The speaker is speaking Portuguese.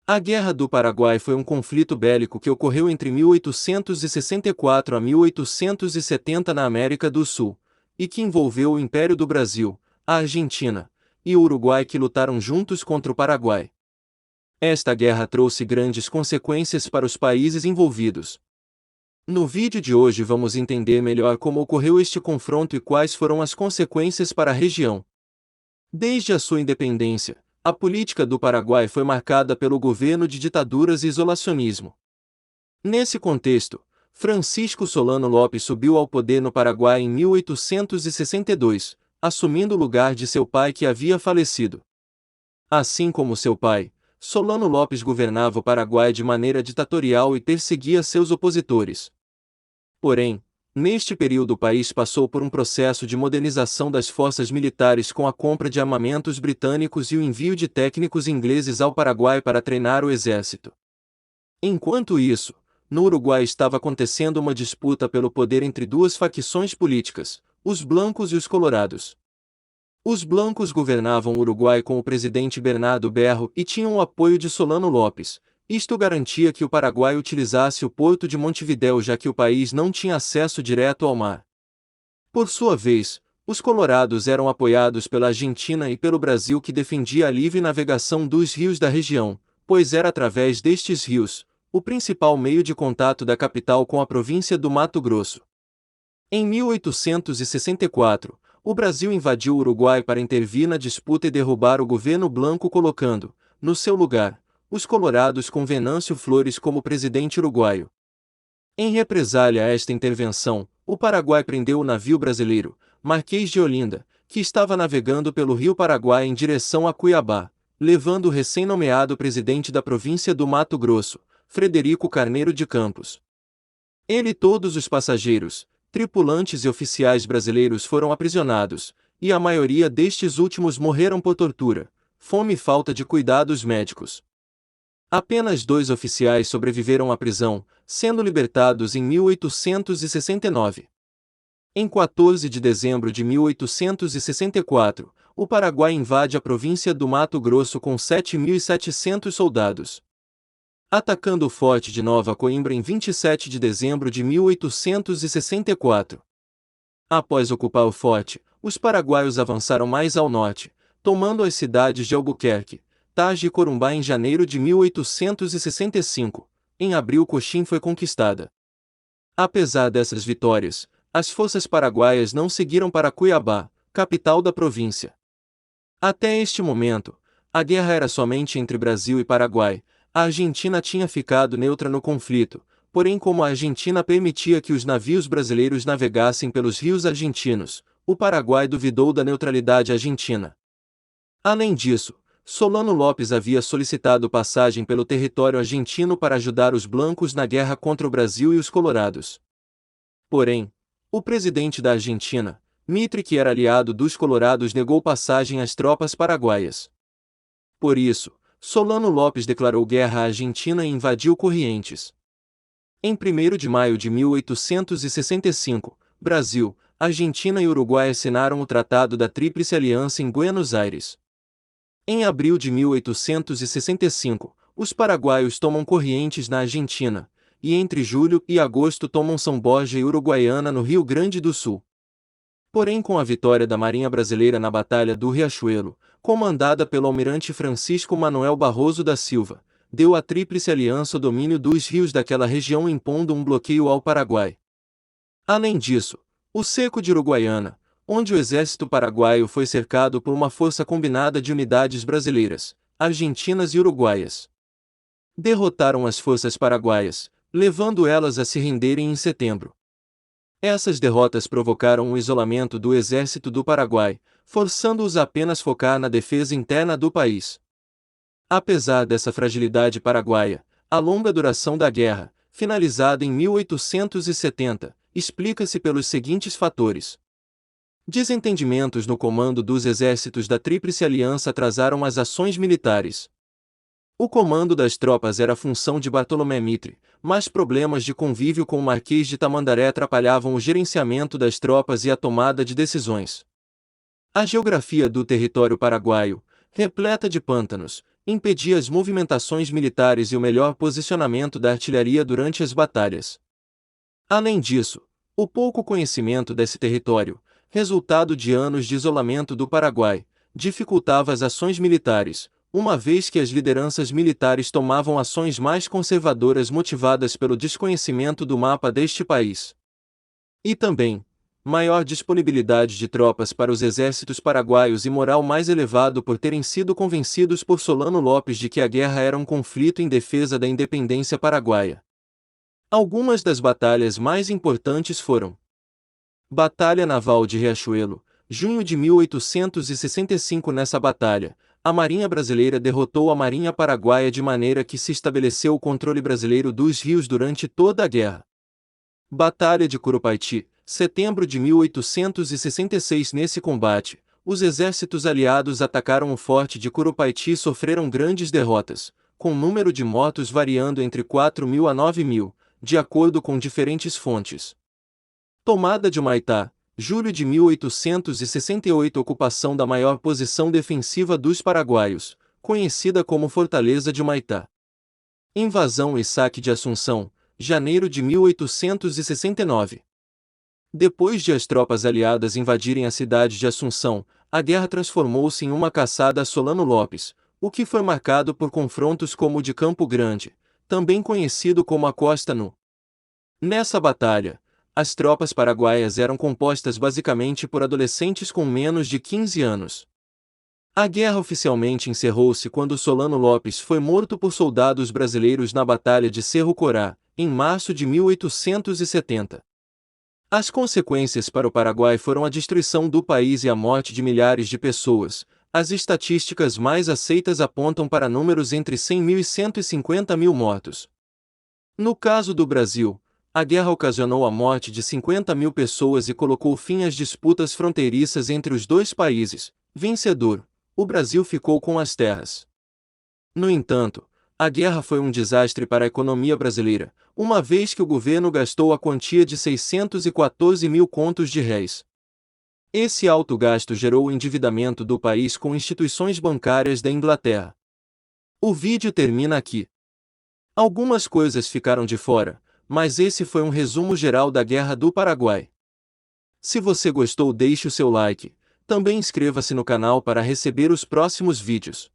A Guerra do Paraguai foi um conflito bélico que ocorreu entre 1864 a 1870 na América do Sul, e que envolveu o Império do Brasil, a Argentina e o Uruguai que lutaram juntos contra o Paraguai. Esta guerra trouxe grandes consequências para os países envolvidos. No vídeo de hoje vamos entender melhor como ocorreu este confronto e quais foram as consequências para a região. Desde a sua independência, a política do Paraguai foi marcada pelo governo de ditaduras e isolacionismo. Nesse contexto, Francisco Solano Lopes subiu ao poder no Paraguai em 1862, assumindo o lugar de seu pai que havia falecido. Assim como seu pai, Solano Lopes governava o Paraguai de maneira ditatorial e perseguia seus opositores. Porém, neste período o país passou por um processo de modernização das forças militares com a compra de armamentos britânicos e o envio de técnicos ingleses ao Paraguai para treinar o exército. Enquanto isso, no Uruguai estava acontecendo uma disputa pelo poder entre duas facções políticas, os blancos e os colorados. Os blancos governavam o Uruguai com o presidente Bernardo Berro e tinham o apoio de Solano Lopes. Isto garantia que o Paraguai utilizasse o porto de Montevidéu já que o país não tinha acesso direto ao mar. Por sua vez, os colorados eram apoiados pela Argentina e pelo Brasil que defendia a livre navegação dos rios da região, pois era através destes rios, o principal meio de contato da capital com a província do Mato Grosso. Em 1864, o Brasil invadiu o Uruguai para intervir na disputa e derrubar o governo branco colocando, no seu lugar, os colorados com Venâncio Flores como presidente uruguaio. Em represália a esta intervenção, o Paraguai prendeu o navio brasileiro, Marquês de Olinda, que estava navegando pelo rio Paraguai em direção a Cuiabá, levando o recém-nomeado presidente da província do Mato Grosso, Frederico Carneiro de Campos. Ele e todos os passageiros, tripulantes e oficiais brasileiros foram aprisionados, e a maioria destes últimos morreram por tortura, fome e falta de cuidados médicos. Apenas 2 oficiais sobreviveram à prisão, sendo libertados em 1869. Em 14 de dezembro de 1864, o Paraguai invade a província do Mato Grosso com 7.700 soldados. Atacando o forte de Nova Coimbra em 27 de dezembro de 1864. Após ocupar o forte, os paraguaios avançaram mais ao norte, tomando as cidades de Albuquerque, Taji e Corumbá em janeiro de 1865. Em abril Coxim foi conquistada. Apesar dessas vitórias, as forças paraguaias não seguiram para Cuiabá, capital da província. Até este momento, a guerra era somente entre Brasil e Paraguai. A Argentina tinha ficado neutra no conflito, porém como a Argentina permitia que os navios brasileiros navegassem pelos rios argentinos, o Paraguai duvidou da neutralidade argentina. Além disso, Solano Lopes havia solicitado passagem pelo território argentino para ajudar os blancos na guerra contra o Brasil e os colorados. Porém, o presidente da Argentina, Mitre, que era aliado dos colorados, negou passagem às tropas paraguaias. Por isso, Solano Lopes declarou guerra à Argentina e invadiu Corrientes. Em 1º de maio de 1865, Brasil, Argentina e Uruguai assinaram o Tratado da Tríplice Aliança em Buenos Aires. Em abril de 1865, os paraguaios tomam Corrientes na Argentina, e entre julho e agosto tomam São Borja e Uruguaiana no Rio Grande do Sul. Porém, com a vitória da Marinha Brasileira na Batalha do Riachuelo, comandada pelo almirante Francisco Manuel Barroso da Silva, deu à Tríplice Aliança o domínio dos rios daquela região impondo um bloqueio ao Paraguai. Além disso, o Cerco de Uruguaiana, onde o exército paraguaio foi cercado por uma força combinada de unidades brasileiras, argentinas e uruguaias. Derrotaram as forças paraguaias, levando elas a se renderem em setembro. Essas derrotas provocaram um isolamento do exército do Paraguai, forçando-os a apenas focar na defesa interna do país. Apesar dessa fragilidade paraguaia, a longa duração da guerra, finalizada em 1870, explica-se pelos seguintes fatores. Desentendimentos no comando dos exércitos da Tríplice Aliança atrasaram as ações militares. O comando das tropas era função de Bartolomé Mitre, mas problemas de convívio com o Marquês de Tamandaré atrapalhavam o gerenciamento das tropas e a tomada de decisões. A geografia do território paraguaio, repleta de pântanos, impedia as movimentações militares e o melhor posicionamento da artilharia durante as batalhas. Além disso, o pouco conhecimento desse território, resultado de anos de isolamento do Paraguai, dificultava as ações militares, uma vez que as lideranças militares tomavam ações mais conservadoras motivadas pelo desconhecimento do mapa deste país. E também, maior disponibilidade de tropas para os exércitos paraguaios e moral mais elevado por terem sido convencidos por Solano Lopes de que a guerra era um conflito em defesa da independência paraguaia. Algumas das batalhas mais importantes foram: Batalha Naval de Riachuelo, junho de 1865. Nessa batalha, a Marinha Brasileira derrotou a Marinha Paraguaia de maneira que se estabeleceu o controle brasileiro dos rios durante toda a guerra. Batalha de Curupaiti, setembro de 1866. Nesse combate, os exércitos aliados atacaram o forte de Curupaiti e sofreram grandes derrotas, com o número de mortos variando entre 4.000 a 9.000, de acordo com diferentes fontes. Tomada de Humaitá, julho de 1868. Ocupação da maior posição defensiva dos paraguaios, conhecida como Fortaleza de Humaitá. Invasão e saque de Assunção, janeiro de 1869. Depois de as tropas aliadas invadirem a cidade de Assunção, a guerra transformou-se em uma caçada a Solano Lopes, o que foi marcado por confrontos como o de Campo Grande, também conhecido como a Costa Nu. Nessa batalha, as tropas paraguaias eram compostas basicamente por adolescentes com menos de 15 anos. A guerra oficialmente encerrou-se quando Solano Lopes foi morto por soldados brasileiros na Batalha de Cerro Corá, em março de 1870. As consequências para o Paraguai foram a destruição do país e a morte de milhares de pessoas. As estatísticas mais aceitas apontam para números entre 100.000 e 150.000 mortos. No caso do Brasil, a guerra ocasionou a morte de 50.000 pessoas e colocou fim às disputas fronteiriças entre os dois países. Vencedor, o Brasil ficou com as terras. No entanto, a guerra foi um desastre para a economia brasileira, uma vez que o governo gastou a quantia de 614.000 contos de réis. Esse alto gasto gerou o endividamento do país com instituições bancárias da Inglaterra. O vídeo termina aqui. Algumas coisas ficaram de fora, mas esse foi um resumo geral da Guerra do Paraguai. Se você gostou, deixe o seu like. Também inscreva-se no canal para receber os próximos vídeos.